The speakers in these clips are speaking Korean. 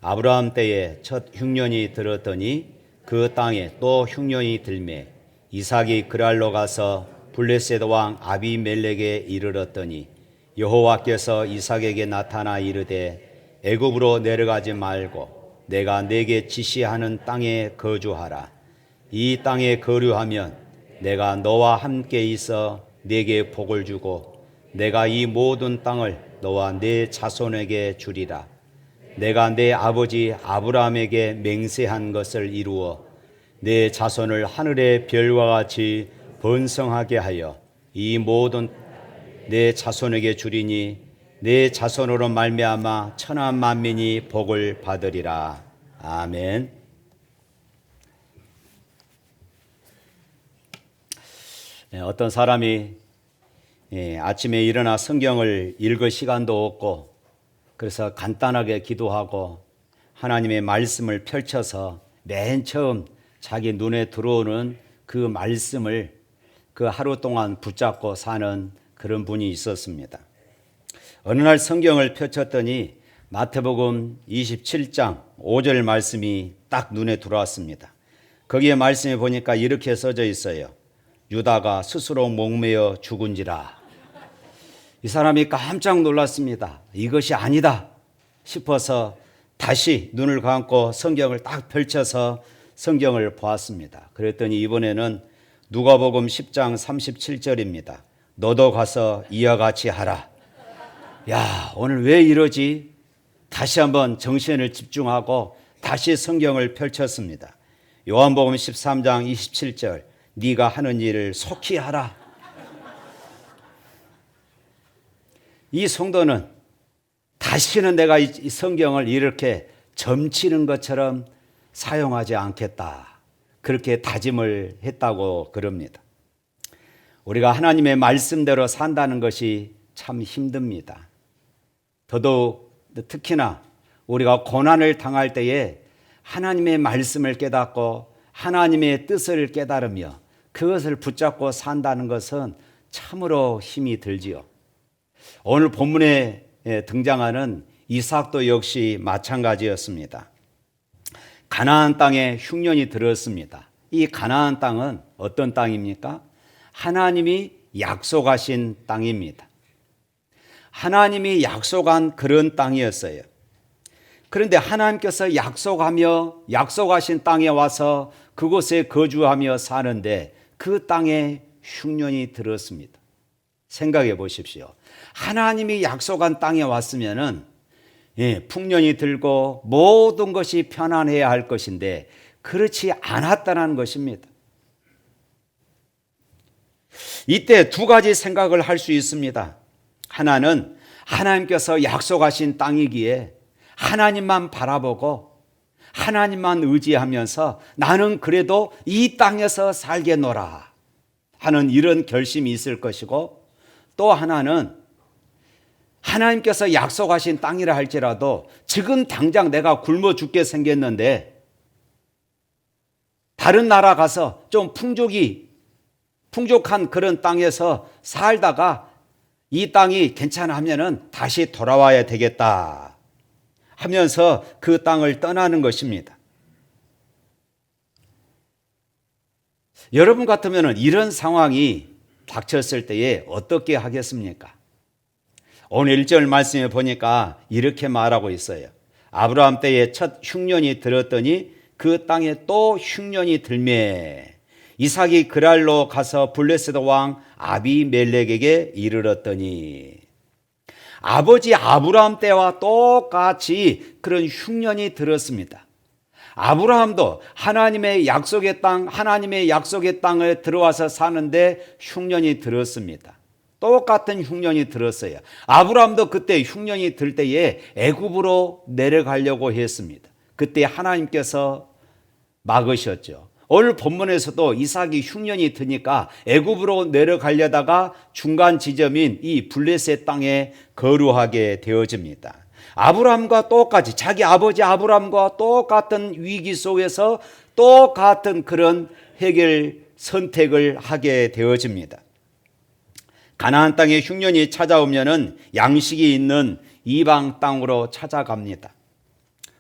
아브라함 때에 첫 흉년이 들었더니 그 땅에 또 흉년이 들매 이삭이 그랄로 가서 블레셋 왕 아비멜렉에 이르렀더니 여호와께서 이삭에게 나타나 이르되 애굽으로 내려가지 말고 내가 네게 지시하는 땅에 거주하라. 이 땅에 거류하면 내가 너와 함께 있어 네게 복을 주고 내가 이 모든 땅을 너와 네 자손에게 주리라. 내가 내 아버지 아브라함에게 맹세한 것을 이루어 내 자손을 하늘의 별과 같이 번성하게 하여 이 모든 내 자손에게 주리니 내 자손으로 말미암아 천하 만민이 복을 받으리라. 아멘. 어떤 사람이 아침에 일어나 성경을 읽을 시간도 없고 그래서 간단하게 기도하고 하나님의 말씀을 펼쳐서 맨 처음 자기 눈에 들어오는 그 말씀을 그 하루 동안 붙잡고 사는 그런 분이 있었습니다. 어느 날 성경을 펼쳤더니 마태복음 27장 5절 말씀이 딱 눈에 들어왔습니다. 거기에 말씀에 보니까 이렇게 써져 있어요. 유다가 스스로 목매어 죽은지라. 이 사람이 깜짝 놀랐습니다. 이것이 아니다 싶어서 다시 눈을 감고 성경을 딱 펼쳐서 성경을 보았습니다. 그랬더니 이번에는 누가복음 10장 37절입니다. 너도 가서 이와 같이 하라. 야, 오늘 왜 이러지? 다시 한번 정신을 집중하고 다시 성경을 펼쳤습니다. 요한복음 13장 27절 네가 하는 일을 속히 하라. 이 성도는 다시는 내가 이 성경을 이렇게 점치는 것처럼 사용하지 않겠다. 그렇게 다짐을 했다고 그럽니다. 우리가 하나님의 말씀대로 산다는 것이 참 힘듭니다. 더더욱 특히나 우리가 고난을 당할 때에 하나님의 말씀을 깨닫고 하나님의 뜻을 깨달으며 그것을 붙잡고 산다는 것은 참으로 힘이 들지요. 오늘 본문에 등장하는 이삭도 역시 마찬가지였습니다. 가나안 땅에 흉년이 들었습니다. 이 가나안 땅은 어떤 땅입니까? 하나님이 약속하신 땅입니다. 하나님이 약속한 그런 땅이었어요. 그런데 하나님께서 약속하신 땅에 와서 그곳에 거주하며 사는데 그 땅에 흉년이 들었습니다. 생각해 보십시오. 하나님이 약속한 땅에 왔으면은 풍년이 들고 모든 것이 편안해야 할 것인데 그렇지 않았다는 것입니다. 이때 두 가지 생각을 할 수 있습니다. 하나는 하나님께서 약속하신 땅이기에 하나님만 바라보고 하나님만 의지하면서 나는 그래도 이 땅에서 살겠노라 하는 이런 결심이 있을 것이고, 또 하나는 하나님께서 약속하신 땅이라 할지라도 지금 당장 내가 굶어 죽게 생겼는데 다른 나라 가서 좀 풍족한 그런 땅에서 살다가 이 땅이 괜찮아 하면은 다시 돌아와야 되겠다 하면서 그 땅을 떠나는 것입니다. 여러분 같으면 이런 상황이 닥쳤을 때에 어떻게 하겠습니까? 오늘 1절 말씀에 보니까 이렇게 말하고 있어요. 아브라함 때에 첫 흉년이 들었더니 그 땅에 또 흉년이 들매 이삭이 그랄로 가서 블레셋 왕 아비멜렉에게 이르렀더니, 아버지 아브라함 때와 똑같이 그런 흉년이 들었습니다. 아브라함도 하나님의 약속의 땅에 들어와서 사는데 흉년이 들었습니다. 똑같은 흉년이 들었어요. 아브라함도 그때 흉년이 들 때에 애굽으로 내려가려고 했습니다. 그때 하나님께서 막으셨죠. 오늘 본문에서도 이삭이 흉년이 드니까 애굽으로 내려가려다가 중간 지점인 이 블레셋 땅에 거류하게 되어집니다. 아브라함과 똑같이 자기 아버지 아브라함과 똑같은 위기 속에서 똑같은 그런 해결 선택을 하게 되어집니다. 가나안 땅에 흉년이 찾아오면은 양식이 있는 이방 땅으로 찾아갑니다.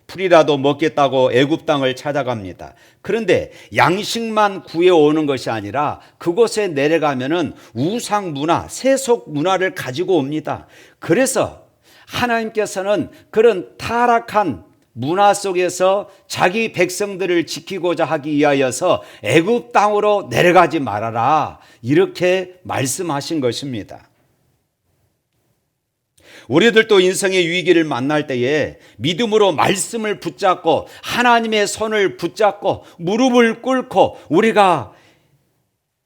풀이라도 먹겠다고 애굽 땅을 찾아갑니다. 그런데 양식만 구해오는 것이 아니라 그곳에 내려가면은 우상 문화, 세속 문화를 가지고 옵니다. 그래서 하나님께서는 그런 타락한 문화 속에서 자기 백성들을 지키고자 하기 위하여서 애굽 땅으로 내려가지 말아라, 이렇게 말씀하신 것입니다. 우리들도 인생의 위기를 만날 때에 믿음으로 말씀을 붙잡고 하나님의 손을 붙잡고 무릎을 꿇고 우리가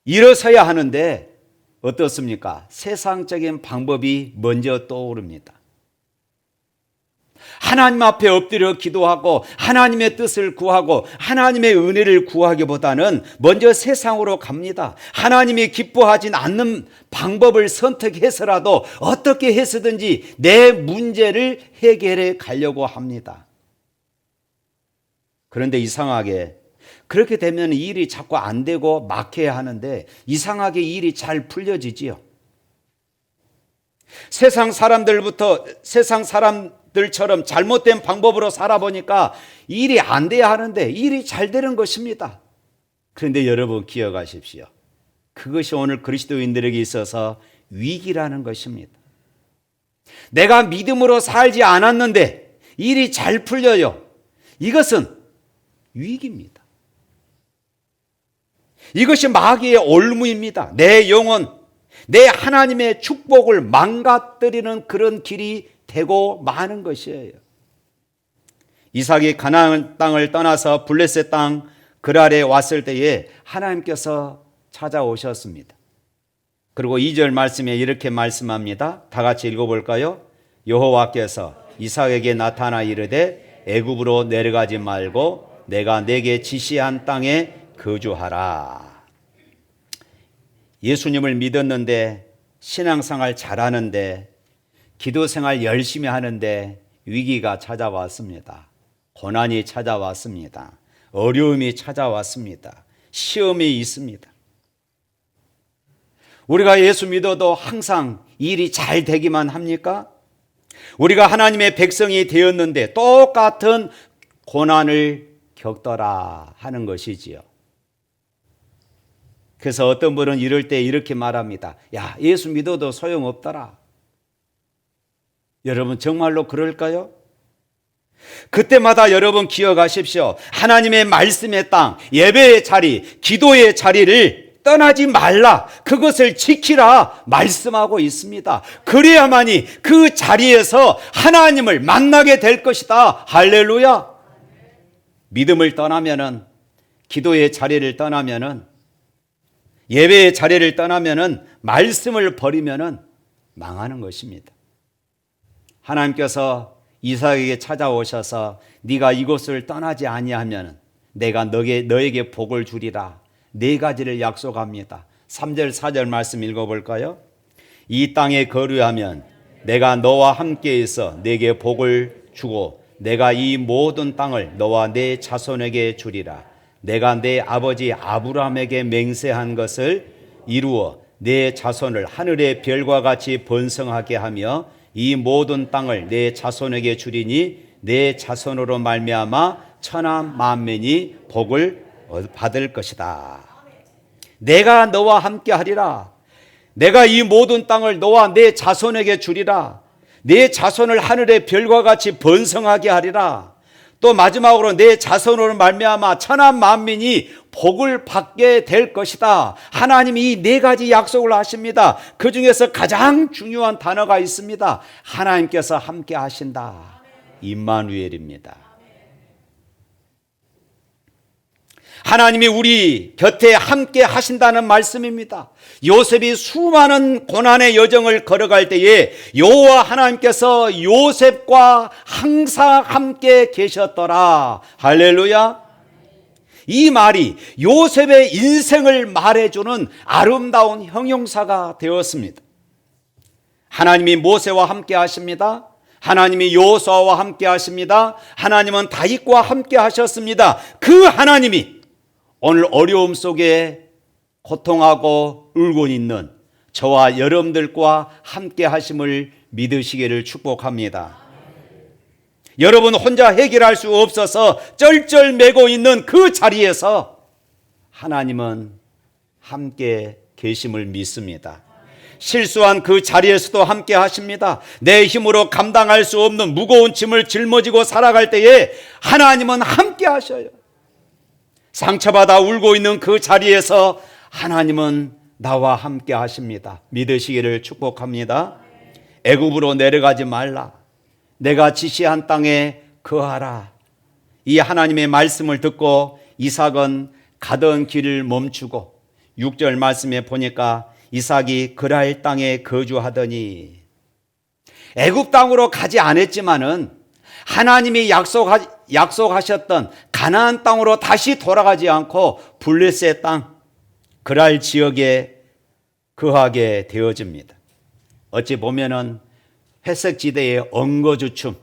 일어서야 하는데 어떻습니까? 세상적인 방법이 먼저 떠오릅니다. 하나님 앞에 엎드려 기도하고 하나님의 뜻을 구하고 하나님의 은혜를 구하기보다는 먼저 세상으로 갑니다. 하나님이 기뻐하지 않는 방법을 선택해서라도 어떻게 해서든지 내 문제를 해결해 가려고 합니다. 그런데 이상하게 그렇게 되면 일이 자꾸 안 되고 막혀야 하는데 이상하게 일이 잘 풀려지지요. 세상 사람들처럼 잘못된 방법으로 살아보니까 일이 안 돼야 하는데 일이 잘 되는 것입니다. 그런데 여러분 기억하십시오. 그것이 오늘 그리스도인들에게 있어서 위기라는 것입니다. 내가 믿음으로 살지 않았는데 일이 잘 풀려요. 이것은 위기입니다. 이것이 마귀의 올무입니다. 내 영혼, 내 하나님의 축복을 망가뜨리는 그런 길이 되고 마는 것이에요. 이삭이 가나안 땅을 떠나서 블레셋 땅 그랄에 왔을 때에 하나님께서 찾아오셨습니다. 그리고 2절 말씀에 이렇게 말씀합니다. 다 같이 읽어볼까요? 여호와께서 이삭에게 나타나 이르되 애굽으로 내려가지 말고 내가 내게 지시한 땅에 거주하라. 예수님을 믿었는데 신앙생활 잘하는데 기도생활 열심히 하는데 위기가 찾아왔습니다. 고난이 찾아왔습니다. 어려움이 찾아왔습니다. 시험이 있습니다. 우리가 예수 믿어도 항상 일이 잘 되기만 합니까? 우리가 하나님의 백성이 되었는데 똑같은 고난을 겪더라 하는 것이지요. 그래서 어떤 분은 이럴 때 이렇게 말합니다. 야, 예수 믿어도 소용없더라. 여러분 정말로 그럴까요? 그때마다 여러분 기억하십시오. 하나님의 말씀의 땅, 예배의 자리, 기도의 자리를 떠나지 말라, 그것을 지키라 말씀하고 있습니다. 그래야만이 그 자리에서 하나님을 만나게 될 것이다. 할렐루야. 믿음을 떠나면은, 기도의 자리를 떠나면은, 예배의 자리를 떠나면은, 말씀을 버리면은 망하는 것입니다. 하나님께서 이삭에게 찾아오셔서 네가 이곳을 떠나지 아니하면 내가 너에게 복을 주리라. 4가지를 약속합니다. 3절 4절 말씀 읽어볼까요? 이 땅에 거류하면 내가 너와 함께 있어 내게 복을 주고 내가 이 모든 땅을 너와 내 자손에게 주리라. 내가 내 아버지 아브라함에게 맹세한 것을 이루어 내 자손을 하늘의 별과 같이 번성하게 하며 이 모든 땅을 내 자손에게 주리니 내 자손으로 말미암아 천하 만민이 복을 받을 것이다. 내가 너와 함께 하리라. 내가 이 모든 땅을 너와 내 자손에게 주리라. 내 자손을 하늘의 별과 같이 번성하게 하리라. 또 마지막으로 내 자손으로 말미암아 천하 만민이 복을 받게 될 것이다. 하나님이 이 4가지 약속을 하십니다. 그 중에서 가장 중요한 단어가 있습니다. 하나님께서 함께 하신다. 임마누엘입니다. 하나님이 우리 곁에 함께 하신다는 말씀입니다. 요셉이 수많은 고난의 여정을 걸어갈 때에 여호와 하나님께서 요셉과 항상 함께 계셨더라. 할렐루야. 이 말이 요셉의 인생을 말해주는 아름다운 형용사가 되었습니다. 하나님이 모세와 함께 하십니다. 하나님이 여호수아와 함께 하십니다. 하나님은 다윗과 함께 하셨습니다. 그 하나님이 오늘 어려움 속에 고통하고 울고 있는 저와 여러분들과 함께 하심을 믿으시기를 축복합니다. 여러분 혼자 해결할 수 없어서 쩔쩔매고 있는 그 자리에서 하나님은 함께 계심을 믿습니다. 실수한 그 자리에서도 함께 하십니다. 내 힘으로 감당할 수 없는 무거운 짐을 짊어지고 살아갈 때에 하나님은 함께 하셔요. 상처받아 울고 있는 그 자리에서 하나님은 나와 함께 하십니다. 믿으시기를 축복합니다. 애굽으로 내려가지 말라. 내가 지시한 땅에 거하라. 이 하나님의 말씀을 듣고 이삭은 가던 길을 멈추고 6절 말씀에 보니까 이삭이 그랄 땅에 거주하더니, 애굽 땅으로 가지 않았지만은 하나님이 약속하셨던 가나안 땅으로 다시 돌아가지 않고 블레셋 땅 그랄 지역에 거하게 되어집니다. 어찌 보면은 회색지대에 엉거주춤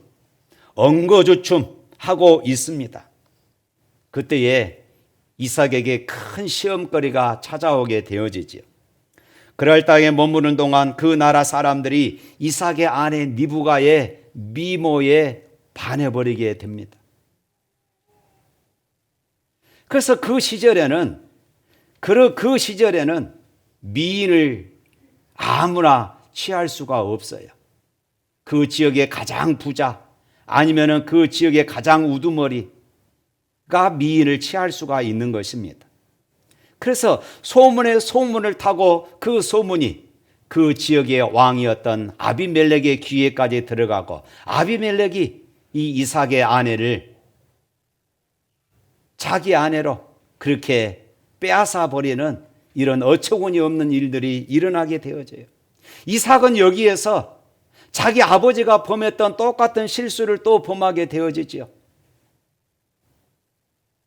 하고 있습니다. 그때에 이삭에게 큰 시험거리가 찾아오게 되어지지요. 그랄 땅에 머무는 동안 그 나라 사람들이 이삭의 아내 리브가의 미모에 반해버리게 됩니다. 그래서 그 시절에는 미인을 아무나 취할 수가 없어요. 그 지역의 가장 부자 아니면은 그 지역의 가장 우두머리가 미인을 취할 수가 있는 것입니다. 그래서 소문에 소문을 타고 그 소문이 그 지역의 왕이었던 아비멜렉의 귀에까지 들어가고, 아비멜렉이 이 이삭의 아내를 자기 아내로 그렇게 빼앗아 버리는 이런 어처구니 없는 일들이 일어나게 되어져요. 이삭은 여기에서 자기 아버지가 범했던 똑같은 실수를 또 범하게 되어지죠.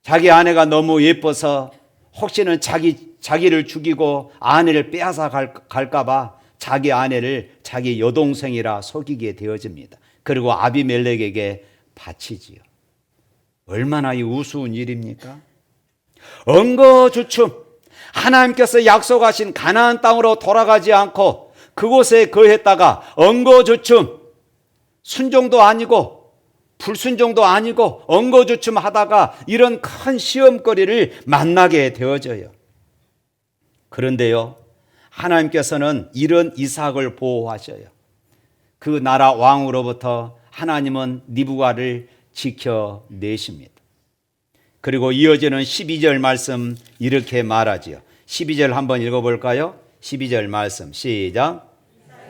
자기 아내가 너무 예뻐서 혹시는 자기를 죽이고 아내를 빼앗아 갈까 봐 자기 아내를 자기 여동생이라 속이게 되어집니다. 그리고 아비멜렉에게 바치지요. 얼마나 이 우스운 일입니까? 엉거주춤 하나님께서 약속하신 가나안 땅으로 돌아가지 않고 그곳에 거했다가 엉거주춤, 순종도 아니고 불순종도 아니고 엉거주춤 하다가 이런 큰 시험거리를 만나게 되어져요. 그런데요, 하나님께서는 이런 이삭을 보호하셔요. 그 나라 왕으로부터 하나님은 리브가를 지켜내십니다. 그리고 이어지는 12절 말씀 이렇게 말하지요. 12절 한번 읽어볼까요? 12절 말씀 시작.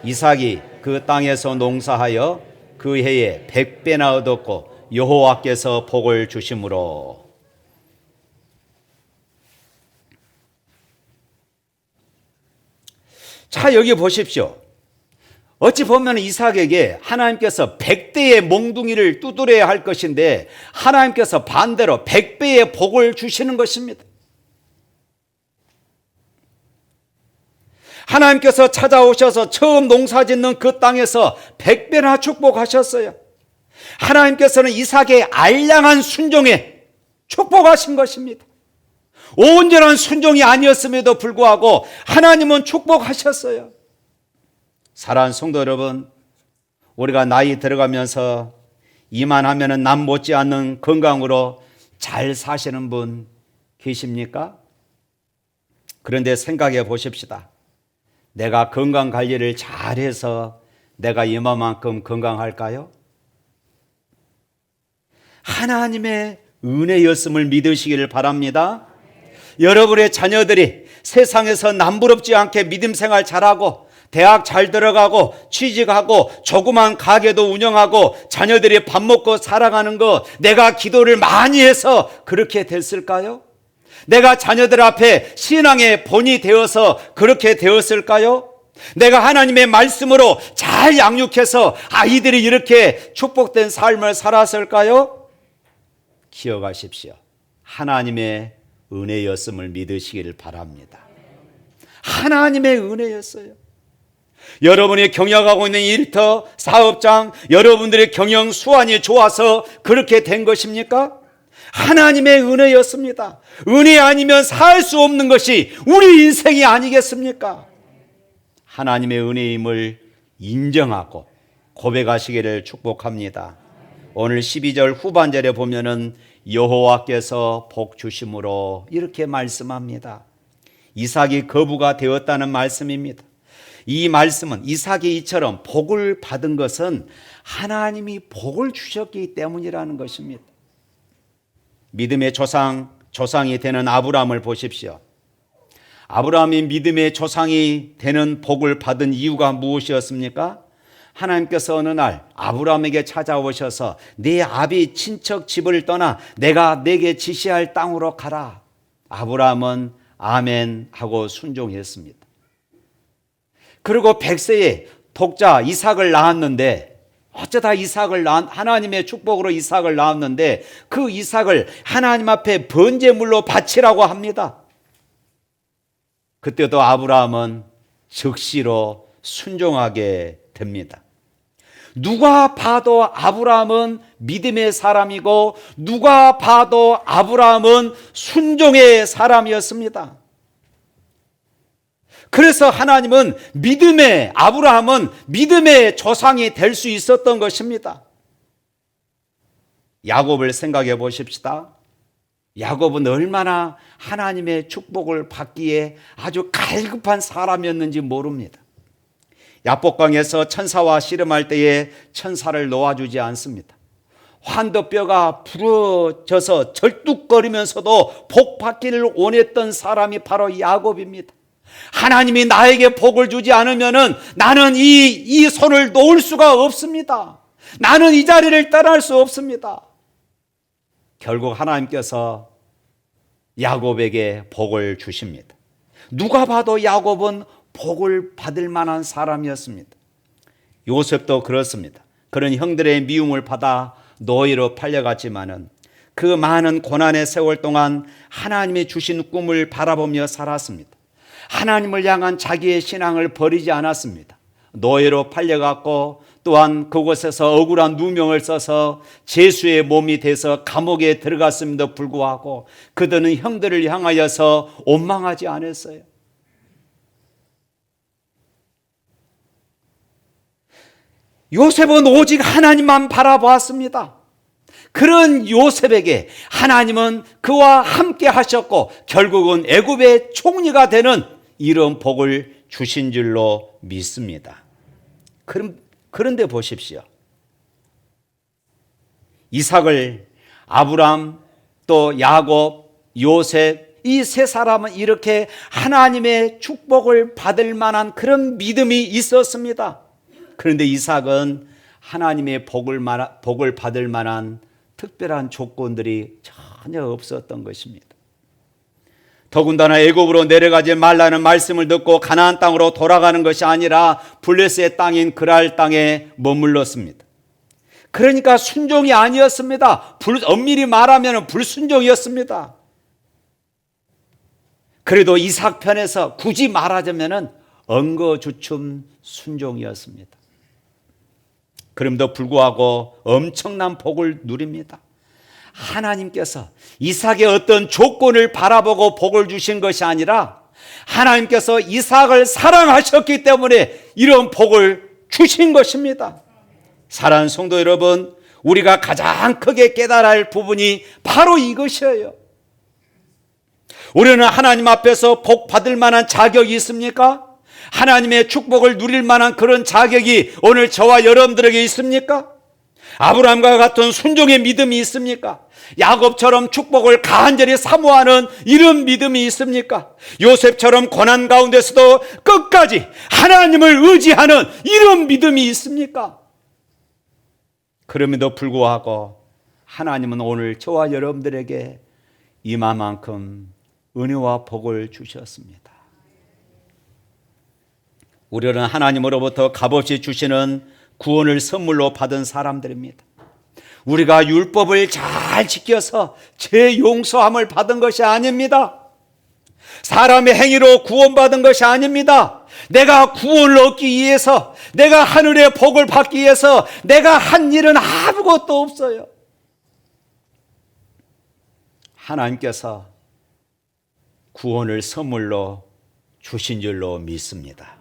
이삭이 그 땅에서 농사하여 그 해에 100배나 얻었고 여호와께서 복을 주심으로. 자, 여기 보십시오. 어찌 보면 이삭에게 하나님께서 100대의 몽둥이를 두드려야 할 것인데 하나님께서 반대로 100배의 복을 주시는 것입니다. 하나님께서 찾아오셔서 처음 농사짓는 그 땅에서 100배나 축복하셨어요. 하나님께서는 이삭의 알량한 순종에 축복하신 것입니다. 온전한 순종이 아니었음에도 불구하고 하나님은 축복하셨어요. 사랑하는 성도 여러분, 우리가 나이 들어가면서 이만하면 남 못지않는 건강으로 잘 사시는 분 계십니까? 그런데 생각해 보십시다. 내가 건강 관리를 잘해서 내가 이만큼 건강할까요? 하나님의 은혜였음을 믿으시기를 바랍니다. 여러분의 자녀들이 세상에서 남부럽지 않게 믿음 생활 잘하고 대학 잘 들어가고 취직하고 조그만 가게도 운영하고 자녀들이 밥 먹고 살아가는 거 내가 기도를 많이 해서 그렇게 됐을까요? 내가 자녀들 앞에 신앙의 본이 되어서 그렇게 되었을까요? 내가 하나님의 말씀으로 잘 양육해서 아이들이 이렇게 축복된 삶을 살았을까요? 기억하십시오. 하나님의 은혜였음을 믿으시기를 바랍니다. 하나님의 은혜였어요. 여러분이 경영하고 있는 일터, 사업장, 여러분들의 경영 수완이 좋아서 그렇게 된 것입니까? 하나님의 은혜였습니다. 은혜 아니면 살 수 없는 것이 우리 인생이 아니겠습니까? 하나님의 은혜임을 인정하고 고백하시기를 축복합니다. 오늘 12절 후반절에 보면은 여호와께서 복 주심으로 이렇게 말씀합니다. 이삭이 거부가 되었다는 말씀입니다. 이 말씀은 이삭이 이처럼 복을 받은 것은 하나님이 복을 주셨기 때문이라는 것입니다. 믿음의 조상이 되는 아브라함을 보십시오. 아브라함이 믿음의 조상이 되는 복을 받은 이유가 무엇이었습니까? 하나님께서 어느 날 아브라함에게 찾아오셔서 네 아비 친척 집을 떠나 내가 내게 지시할 땅으로 가라. 아브라함은 아멘 하고 순종했습니다. 그리고 100세에 독자 이삭을 낳았는데 어쩌다 하나님의 축복으로 이삭을 낳았는데 그 이삭을 하나님 앞에 번제물로 바치라고 합니다. 그때도 아브라함은 즉시로 순종하게 됩니다. 누가 봐도 아브라함은 믿음의 사람이고 누가 봐도 아브라함은 순종의 사람이었습니다. 그래서 하나님은 아브라함은 믿음의 조상이 될 수 있었던 것입니다. 야곱을 생각해 보십시다. 야곱은 얼마나 하나님의 축복을 받기에 아주 갈급한 사람이었는지 모릅니다. 야복강에서 천사와 씨름할 때에 천사를 놓아주지 않습니다. 환도뼈가 부러져서 절뚝거리면서도 복 받기를 원했던 사람이 바로 야곱입니다. 하나님이 나에게 복을 주지 않으면은 나는 이 손을 놓을 수가 없습니다. 나는 이 자리를 떠날 수 없습니다. 결국 하나님께서 야곱에게 복을 주십니다. 누가 봐도 야곱은 복을 받을 만한 사람이었습니다. 요셉도 그렇습니다. 그런 형들의 미움을 받아 노예로 팔려갔지만은 그 많은 고난의 세월 동안 하나님이 주신 꿈을 바라보며 살았습니다. 하나님을 향한 자기의 신앙을 버리지 않았습니다. 노예로 팔려갔고 또한 그곳에서 억울한 누명을 써서 죄수의 몸이 돼서 감옥에 들어갔음에도 불구하고 그들은 형들을 향하여서 원망하지 않았어요. 요셉은 오직 하나님만 바라보았습니다. 그런 요셉에게 하나님은 그와 함께 하셨고 결국은 애굽의 총리가 되는 이런 복을 주신 줄로 믿습니다. 그런데 보십시오. 이삭을 아브람 또 야곱, 요셉 이 세 사람은 이렇게 하나님의 축복을 받을 만한 그런 믿음이 있었습니다. 그런데 이삭은 하나님의 복을 받을 만한 특별한 조건들이 전혀 없었던 것입니다. 더군다나 애굽으로 내려가지 말라는 말씀을 듣고 가나안 땅으로 돌아가는 것이 아니라 블레셋의 땅인 그랄 땅에 머물렀습니다. 그러니까 순종이 아니었습니다. 엄밀히 말하면 불순종이었습니다. 그래도 이삭 편에서 굳이 말하자면 엉거주춤 순종이었습니다. 그럼에도 불구하고 엄청난 복을 누립니다. 하나님께서 이삭의 어떤 조건을 바라보고 복을 주신 것이 아니라 하나님께서 이삭을 사랑하셨기 때문에 이런 복을 주신 것입니다. 사랑하는 성도 여러분, 우리가 가장 크게 깨달아야 할 부분이 바로 이것이에요. 우리는 하나님 앞에서 복 받을 만한 자격이 있습니까? 하나님의 축복을 누릴 만한 그런 자격이 오늘 저와 여러분들에게 있습니까? 아브라함과 같은 순종의 믿음이 있습니까? 야곱처럼 축복을 간절히 사모하는 이런 믿음이 있습니까? 요셉처럼 고난 가운데서도 끝까지 하나님을 의지하는 이런 믿음이 있습니까? 그럼에도 불구하고 하나님은 오늘 저와 여러분들에게 이만큼 은혜와 복을 주셨습니다. 우리는 하나님으로부터 값없이 주시는 구원을 선물로 받은 사람들입니다. 우리가 율법을 잘 지켜서 죄 용서함을 받은 것이 아닙니다. 사람의 행위로 구원받은 것이 아닙니다. 내가 구원을 얻기 위해서, 내가 하늘의 복을 받기 위해서 내가 한 일은 아무것도 없어요. 하나님께서 구원을 선물로 주신 줄로 믿습니다.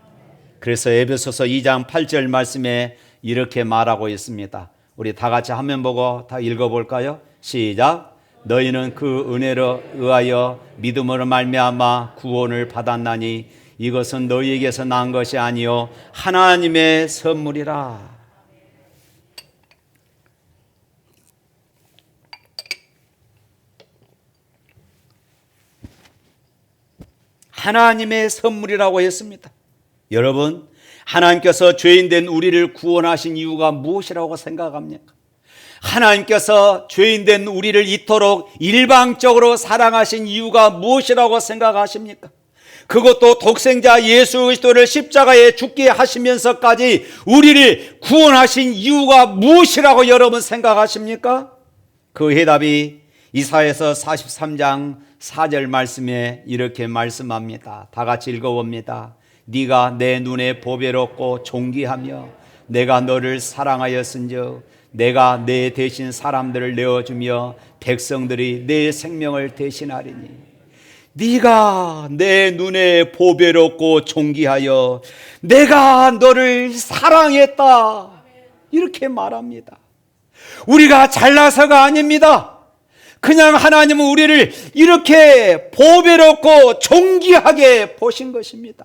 그래서 에베소서 2장 8절 말씀에 이렇게 말하고 있습니다. 우리 다 같이 화면 보고 다 읽어볼까요? 시작. 너희는 그 은혜로 의하여 믿음으로 말미암아 구원을 받았나니 이것은 너희에게서 난 것이 아니요 하나님의 선물이라. 하나님의 선물이라고 했습니다. 여러분, 하나님께서 죄인된 우리를 구원하신 이유가 무엇이라고 생각합니까? 하나님께서 죄인된 우리를 이토록 일방적으로 사랑하신 이유가 무엇이라고 생각하십니까? 그것도 독생자 예수 그리스도를 십자가에 죽게 하시면서까지 우리를 구원하신 이유가 무엇이라고 여러분 생각하십니까? 그 해답이 이사야서 43장 4절 말씀에 이렇게 말씀합니다. 다 같이 읽어봅니다. 네가 내 눈에 보배롭고 존귀하며 내가 너를 사랑하였은즉 내가 내 대신 사람들을 내어주며 백성들이 내 생명을 대신하리니 네가 내 눈에 보배롭고 존귀하여 내가 너를 사랑했다. 이렇게 말합니다. 우리가 잘나서가 아닙니다. 그냥 하나님은 우리를 이렇게 보배롭고 존귀하게 보신 것입니다.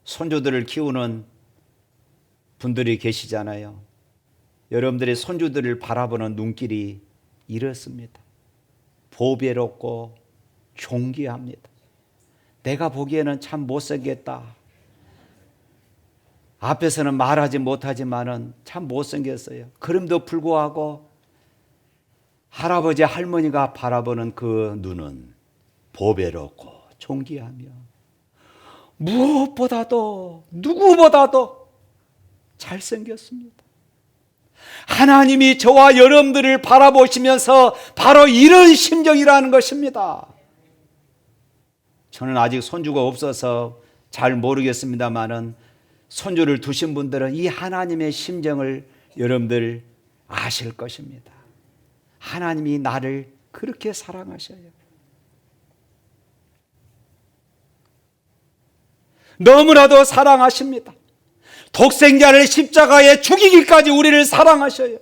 손주들을 키우는 분들이 계시잖아요. 여러분들의 손주들을 바라보는 눈길이 이렇습니다. 보배롭고 존귀합니다. 내가 보기에는 참 못생겼다. 앞에서는 말하지 못하지만은 참 못생겼어요. 그럼도 불구하고 할아버지 할머니가 바라보는 그 눈은 보배롭고 존귀하며 무엇보다도 누구보다도 잘생겼습니다. 하나님이 저와 여러분들을 바라보시면서 바로 이런 심정이라는 것입니다. 저는 아직 손주가 없어서 잘 모르겠습니다만은 손주를 두신 분들은 이 하나님의 심정을 여러분들 아실 것입니다. 하나님이 나를 그렇게 사랑하셔요. 너무나도 사랑하십니다. 독생자를 십자가에 죽이기까지 우리를 사랑하셔요.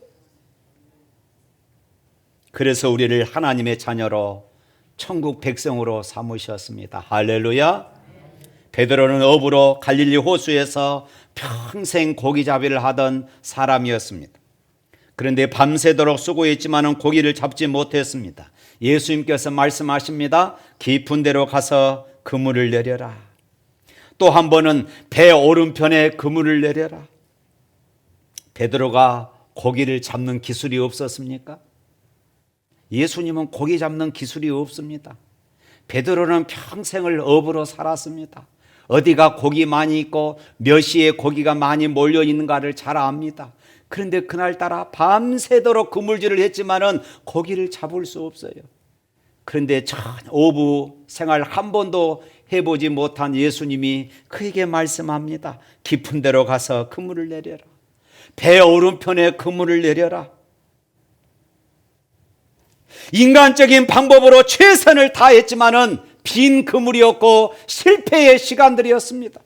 그래서 우리를 하나님의 자녀로 천국 백성으로 삼으셨습니다. 할렐루야. 베드로는 어부로 갈릴리 호수에서 평생 고기잡이를 하던 사람이었습니다. 그런데 밤새도록 수고했지만 고기를 잡지 못했습니다. 예수님께서 말씀하십니다. 깊은 데로 가서 그물을 내려라. 또 한 번은 배 오른편에 그물을 내려라. 베드로가 고기를 잡는 기술이 없었습니까? 예수님은 고기 잡는 기술이 없습니다. 베드로는 평생을 어부로 살았습니다. 어디가 고기 많이 있고 몇 시에 고기가 많이 몰려 있는가를 잘 압니다. 그런데 그날따라 밤새도록 그물질을 했지만은 고기를 잡을 수 없어요. 그런데 어부 생활 한 번도 해보지 못한 예수님이 그에게 말씀합니다. 깊은 데로 가서 그물을 내려라. 배 오른편에 그물을 내려라. 인간적인 방법으로 최선을 다했지만은 빈 그물이었고 실패의 시간들이었습니다.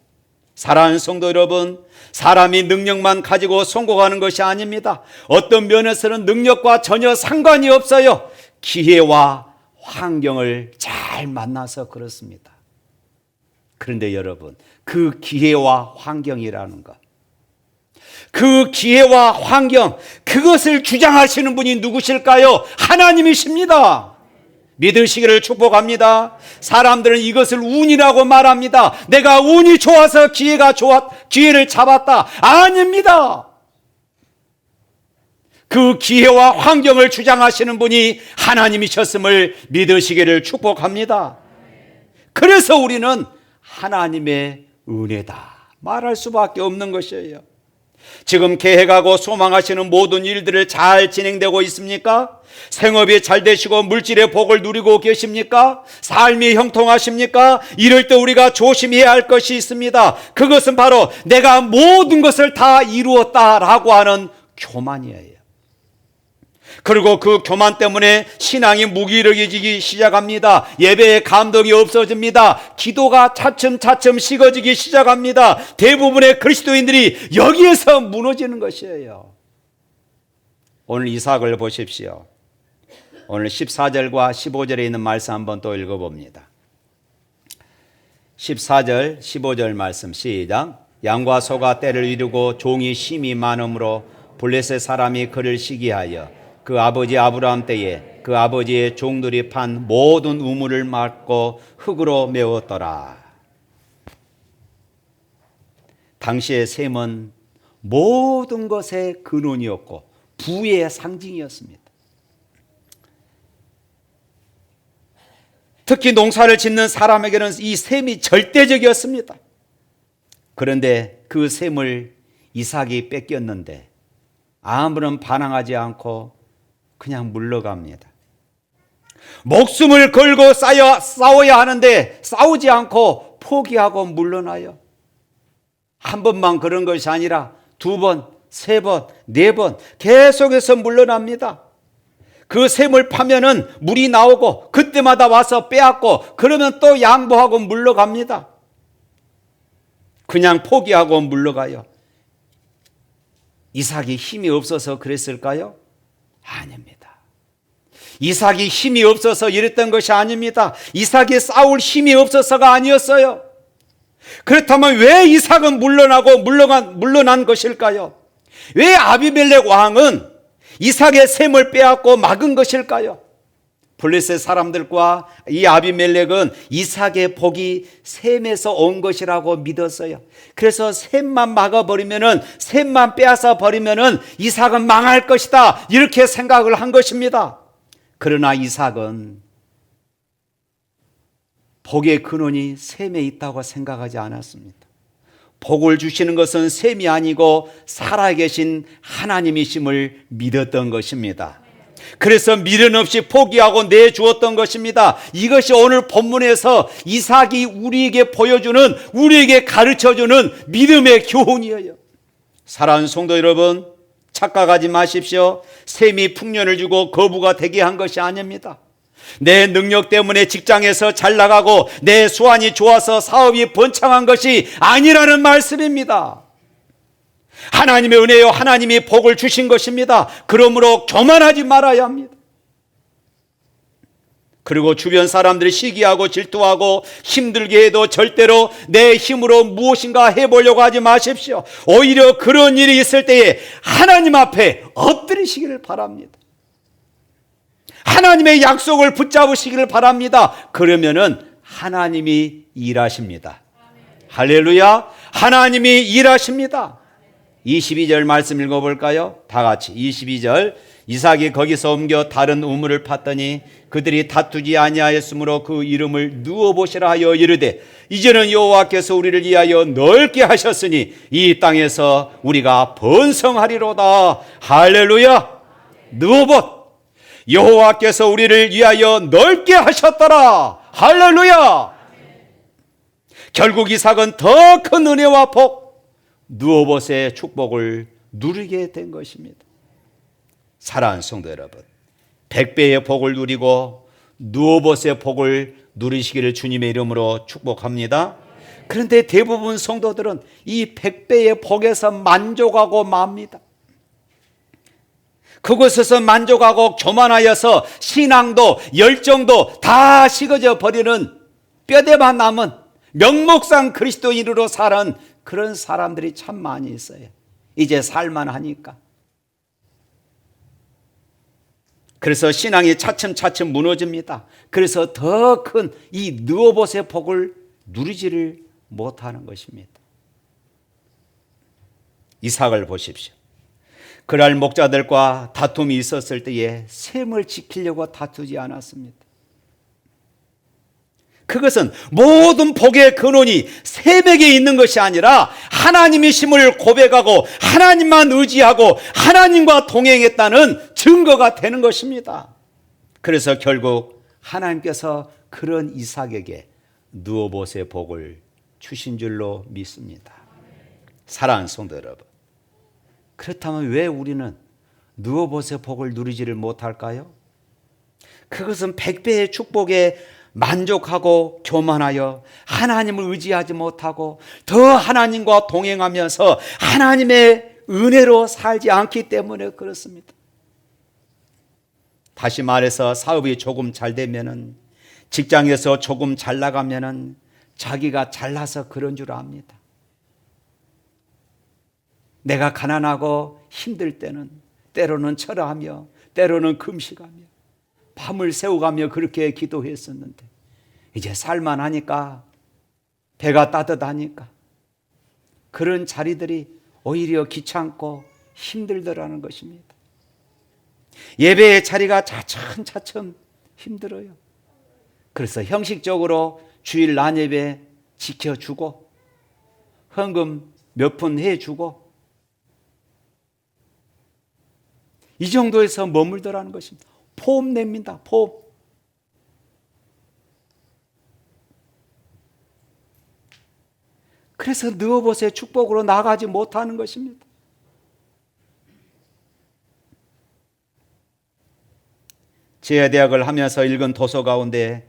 사랑하는 성도 여러분, 사람이 능력만 가지고 성공하는 것이 아닙니다. 어떤 면에서는 능력과 전혀 상관이 없어요. 기회와 환경을 잘 만나서 그렇습니다. 그런데 여러분, 그 기회와 환경이라는 것, 그 기회와 환경, 그것을 주장하시는 분이 누구실까요? 하나님이십니다. 믿으시기를 축복합니다. 사람들은 이것을 운이라고 말합니다. 내가 운이 좋아서 기회를 잡았다. 아닙니다. 그 기회와 환경을 주장하시는 분이 하나님이셨음을 믿으시기를 축복합니다. 그래서 우리는 하나님의 은혜다 말할 수밖에 없는 것이에요. 지금 계획하고 소망하시는 모든 일들을 잘 진행되고 있습니까? 생업이 잘 되시고 물질의 복을 누리고 계십니까? 삶이 형통하십니까? 이럴 때 우리가 조심해야 할 것이 있습니다. 그것은 바로 내가 모든 것을 다 이루었다라고 하는 교만이에요. 그리고 그 교만 때문에 신앙이 무기력해지기 시작합니다. 예배에 감동이 없어집니다. 기도가 차츰차츰 식어지기 시작합니다. 대부분의 그리스도인들이 여기에서 무너지는 것이에요. 오늘 이삭을 보십시오. 오늘 14절과 15절에 있는 말씀 한번 또 읽어봅니다. 14절 15절 말씀 시작. 양과 소가 때를 이루고 종이 심이 많음으로 블레셋 사람이 그를 시기하여 그 아버지 아브라함 때에 그 아버지의 종들이 판 모든 우물을 막고 흙으로 메웠더라. 당시의 셈은 모든 것의 근원이었고 부의 상징이었습니다. 특히 농사를 짓는 사람에게는 이 셈이 절대적이었습니다. 그런데 그 셈을 이삭이 뺏겼는데 아무런 반항하지 않고 그냥 물러갑니다. 목숨을 걸고 싸워야 하는데 싸우지 않고 포기하고 물러나요. 한 번만 그런 것이 아니라 두 번, 세 번, 네 번 계속해서 물러납니다. 그 샘을 파면은 물이 나오고 그때마다 와서 빼앗고 그러면 또 양보하고 물러갑니다. 그냥 포기하고 물러가요. 이삭이 힘이 없어서 그랬을까요? 아닙니다. 이삭이 힘이 없어서 이랬던 것이 아닙니다. 이삭이 싸울 힘이 없어서가 아니었어요. 그렇다면 왜 이삭은 물러난 것일까요? 왜 아비멜렉 왕은 이삭의 셈을 빼앗고 막은 것일까요? 블레셋 사람들과 이 아비멜렉은 이삭의 복이 셈에서 온 것이라고 믿었어요. 그래서 셈만 막아버리면은, 셈만 빼앗아 버리면은 이삭은 망할 것이다, 이렇게 생각을 한 것입니다. 그러나 이삭은 복의 근원이 셈에 있다고 생각하지 않았습니다. 복을 주시는 것은 셈이 아니고 살아계신 하나님이심을 믿었던 것입니다. 그래서 미련 없이 포기하고 내주었던 것입니다. 이것이 오늘 본문에서 이삭이 우리에게 보여주는, 우리에게 가르쳐주는 믿음의 교훈이에요. 사랑하는 성도 여러분, 착각하지 마십시오. 셈이 풍년을 주고 거부가 되게 한 것이 아닙니다. 내 능력 때문에 직장에서 잘 나가고 내 수완이 좋아서 사업이 번창한 것이 아니라는 말씀입니다. 하나님의 은혜요, 하나님이 복을 주신 것입니다. 그러므로 교만하지 말아야 합니다. 그리고 주변 사람들이 시기하고 질투하고 힘들게 해도 절대로 내 힘으로 무엇인가 해보려고 하지 마십시오. 오히려 그런 일이 있을 때에 하나님 앞에 엎드리시기를 바랍니다. 하나님의 약속을 붙잡으시기를 바랍니다. 그러면은 하나님이 일하십니다. 할렐루야. 하나님이 일하십니다. 22절 말씀 읽어볼까요? 다 같이 22절. 이삭이 거기서 옮겨 다른 우물을 팠더니 그들이 다투지 아니하였으므로 그 이름을 누워보시라 하여 이르되, 이제는 여호와께서 우리를 위하여 넓게 하셨으니 이 땅에서 우리가 번성하리로다. 할렐루야. 누워봇. 여호와께서 우리를 위하여 넓게 하셨더라. 할렐루야. 결국 이삭은 더 큰 은혜와 복, 누워봇의 축복을 누리게 된 것입니다. 사랑하는 성도 여러분, 100배의 복을 누리고 누워봇의 복을 누리시기를 주님의 이름으로 축복합니다. 그런데 대부분 성도들은 이 100배의 복에서 만족하고 맙니다. 그곳에서 만족하고 교만하여서 신앙도 열정도 다 식어져 버리는, 뼈대만 남은 명목상 그리스도인으로 사는 그런 사람들이 참 많이 있어요. 이제 살만하니까. 그래서 신앙이 차츰차츰 무너집니다. 그래서 더 큰 이 누워봇의 복을 누리지를 못하는 것입니다. 이삭을 보십시오. 그날 목자들과 다툼이 있었을 때에 셈을 지키려고 다투지 않았습니다. 그것은 모든 복의 근원이 셈에게 있는 것이 아니라 하나님이심을 고백하고 하나님만 의지하고 하나님과 동행했다는 증거가 되는 것입니다. 그래서 결국 하나님께서 그런 이삭에게 누워봇의 복을 주신 줄로 믿습니다. 사랑하는 성도 여러분, 그렇다면 왜 우리는 누워보세 복을 누리지를 못할까요? 그것은 100배의 축복에 만족하고 교만하여 하나님을 의지하지 못하고 더 하나님과 동행하면서 하나님의 은혜로 살지 않기 때문에 그렇습니다. 다시 말해서 사업이 조금 잘 되면은, 직장에서 조금 잘 나가면은 자기가 잘나서 그런 줄 압니다. 내가 가난하고 힘들 때는 때로는 철회하며 때로는 금식하며 밤을 새우가며 그렇게 기도했었는데, 이제 살만하니까, 배가 따뜻하니까 그런 자리들이 오히려 귀찮고 힘들더라는 것입니다. 예배의 자리가 차츰차츰 힘들어요. 그래서 형식적으로 주일 난예배 지켜주고 헌금 몇 푼 해주고 이 정도에서 머물더라는 것입니다. 포옹 냅니다. 포옹. 그래서 누워보세요 축복으로 나가지 못하는 것입니다. 제야대학을 하면서 읽은 도서 가운데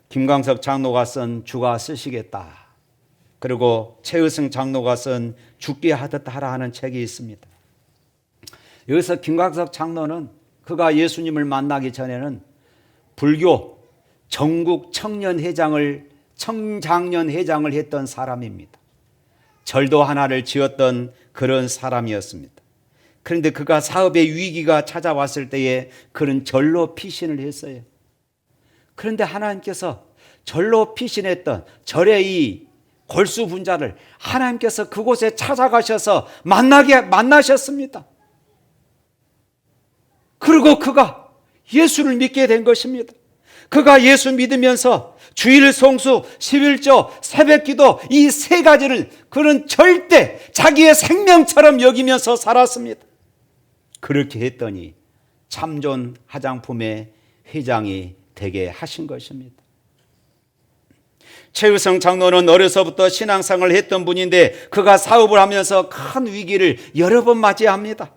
김광석 장로가 쓴 주가 쓰시겠다, 그리고 최의승 장로가 쓴 죽게 하듯 하라 하는 책이 있습니다. 여기서 김광석 장로는 그가 예수님을 만나기 전에는 불교 전국 청장년회장을 했던 사람입니다. 절도 하나를 지었던 그런 사람이었습니다. 그런데 그가 사업의 위기가 찾아왔을 때에 그런 절로 피신을 했어요. 그런데 하나님께서 절로 피신했던 절의 이 골수 분자를 하나님께서 그곳에 찾아가셔서 만나셨습니다. 그리고 그가 예수를 믿게 된 것입니다. 그가 예수 믿으면서 주일 성수, 11조, 새벽기도 이 세 가지를 그는 절대 자기의 생명처럼 여기면서 살았습니다. 그렇게 했더니 참존 화장품의 회장이 되게 하신 것입니다. 최의성 장로는 어려서부터 신앙생활을 했던 분인데 그가 사업을 하면서 큰 위기를 여러 번 맞이합니다.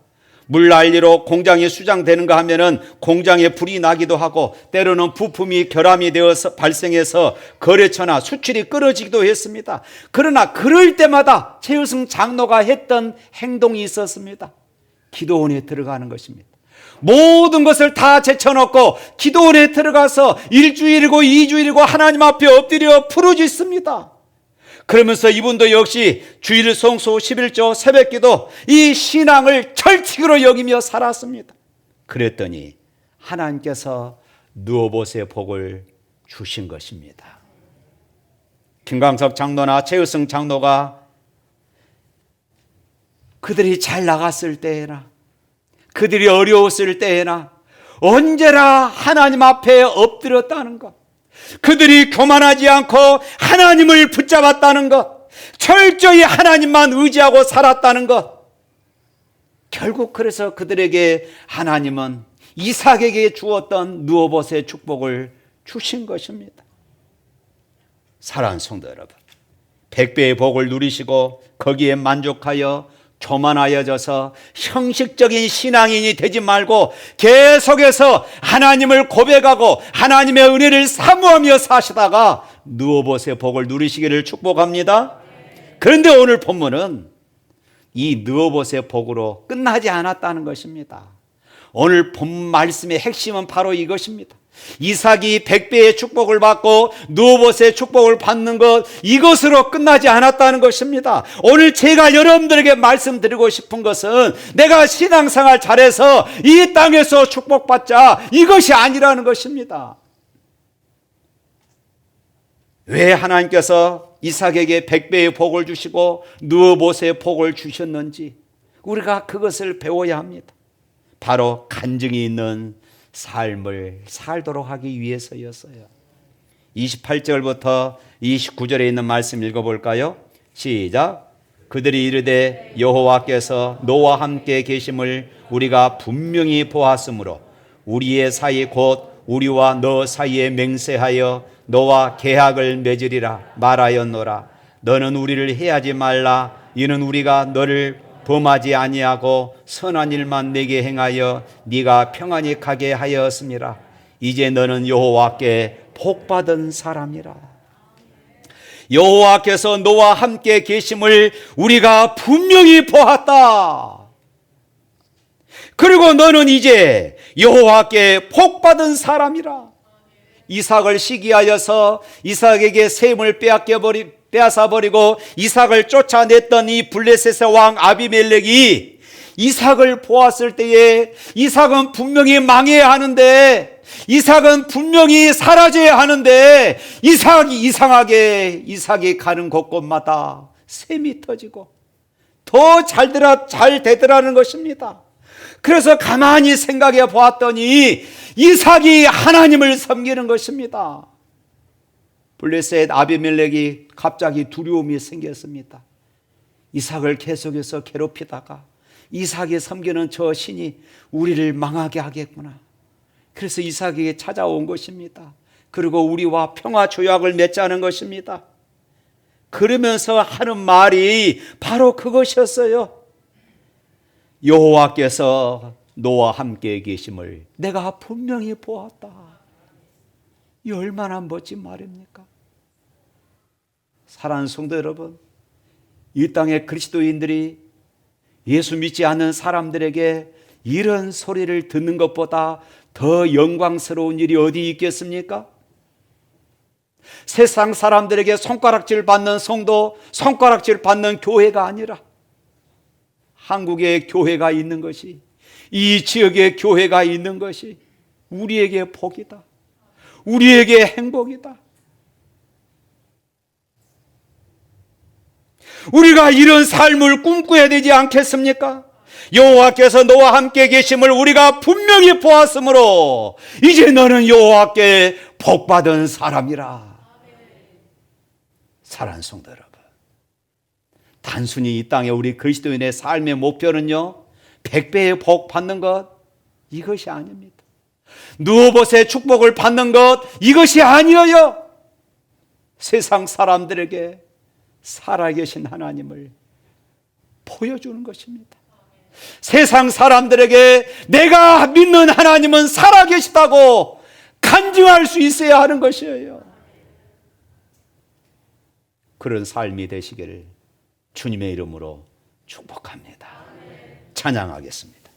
물난리로 공장이 수장되는가 하면은 공장에 불이 나기도 하고, 때로는 부품이 결함이 되어서 발생해서 거래처나 수출이 끊어지기도 했습니다. 그러나 그럴 때마다 최의성 장로가 했던 행동이 있었습니다. 기도원에 들어가는 것입니다. 모든 것을 다 제쳐놓고 기도원에 들어가서 1주일이고 2주일이고 하나님 앞에 엎드려 부르짖습니다. 그러면서 이분도 역시 주일 성수, 11조, 새벽기도 이 신앙을 철칙으로 여기며 살았습니다. 그랬더니 하나님께서 누워보세 복을 주신 것입니다. 김광석 장로나 최의성 장로가 그들이 잘 나갔을 때에나 그들이 어려웠을 때에나 언제나 하나님 앞에 엎드렸다는 것, 그들이 교만하지 않고 하나님을 붙잡았다는 것, 철저히 하나님만 의지하고 살았다는 것, 결국 그래서 그들에게 하나님은 이삭에게 주었던 누워보세 축복을 주신 것입니다. 사랑하는 성도 여러분, 100배의 복을 누리시고 거기에 만족하여 교만하여져서 형식적인 신앙인이 되지 말고 계속해서 하나님을 고백하고 하나님의 은혜를 사모하며 사시다가 누워보세 복을 누리시기를 축복합니다. 그런데 오늘 본문은 이 누워보세 복으로 끝나지 않았다는 것입니다. 오늘 본 말씀의 핵심은 바로 이것입니다. 이삭이 100배의 축복을 받고 누워보세 축복을 받는 것, 이것으로 끝나지 않았다는 것입니다. 오늘 제가 여러분들에게 말씀드리고 싶은 것은 내가 신앙생활 잘해서 이 땅에서 축복받자, 이것이 아니라는 것입니다. 왜 하나님께서 이삭에게 100배의 복을 주시고 누워보세 복을 주셨는지 우리가 그것을 배워야 합니다. 바로 간증이 있는 삶을 살도록 하기 위해서였어요. 28절부터 29절에 있는 말씀 읽어볼까요? 시작. 그들이 이르되 여호와께서 너와 함께 계심을 우리가 분명히 보았으므로 우리의 사이 곧 우리와 너 사이에 맹세하여 너와 계약을 맺으리라 말하였노라. 너는 우리를 해하지 말라. 이는 우리가 너를 범하지 아니하고 선한 일만 내게 행하여 네가 평안히 가게 하였음이라. 이제 너는 여호와께 복받은 사람이라. 여호와께서 너와 함께 계심을 우리가 분명히 보았다. 그리고 너는 이제 여호와께 복받은 사람이라. 이삭을 시기하여서 이삭에게 셈을 빼앗아버리고 이삭을 쫓아냈던 이 블레셋의 왕 아비멜렉이 이삭을 보았을 때에 이삭은 분명히 망해야 하는데, 이삭은 분명히 사라져야 하는데, 이삭이 가는 곳곳마다 셈이 터지고 더 잘 되더라는 것입니다. 그래서 가만히 생각해 보았더니 이삭이 하나님을 섬기는 것입니다. 블레셋 아비멜렉이 갑자기 두려움이 생겼습니다. 이삭을 계속해서 괴롭히다가 이삭이 섬기는 저 신이 우리를 망하게 하겠구나. 그래서 이삭에게 찾아온 것입니다. 그리고 우리와 평화 조약을 맺자는 것입니다. 그러면서 하는 말이 바로 그것이었어요. 여호와께서 너와 함께 계심을 내가 분명히 보았다. 이 얼마나 멋진 말입니까? 사랑하는 성도 여러분, 이 땅의 그리스도인들이 예수 믿지 않는 사람들에게 이런 소리를 듣는 것보다 더 영광스러운 일이 어디 있겠습니까? 세상 사람들에게 손가락질 받는 성도, 손가락질 받는 교회가 아니라 한국에 교회가 있는 것이, 이 지역에 교회가 있는 것이 우리에게 복이다. 우리에게 행복이다. 우리가 이런 삶을 꿈꿔야 되지 않겠습니까? 여호와께서 너와 함께 계심을 우리가 분명히 보았으므로 이제 너는 여호와께 복받은 사람이라. 사랑하는 성도 여러분, 단순히 이 땅에 우리 그리스도인의 삶의 목표는요, 100배의 복 받는 것, 이것이 아닙니다. 누워봇의 축복을 받는 것, 이것이 아니어요. 세상 사람들에게 살아계신 하나님을 보여주는 것입니다. 세상 사람들에게 내가 믿는 하나님은 살아계시다고 간증할 수 있어야 하는 것이에요. 그런 삶이 되시기를 주님의 이름으로 축복합니다. 찬양하겠습니다.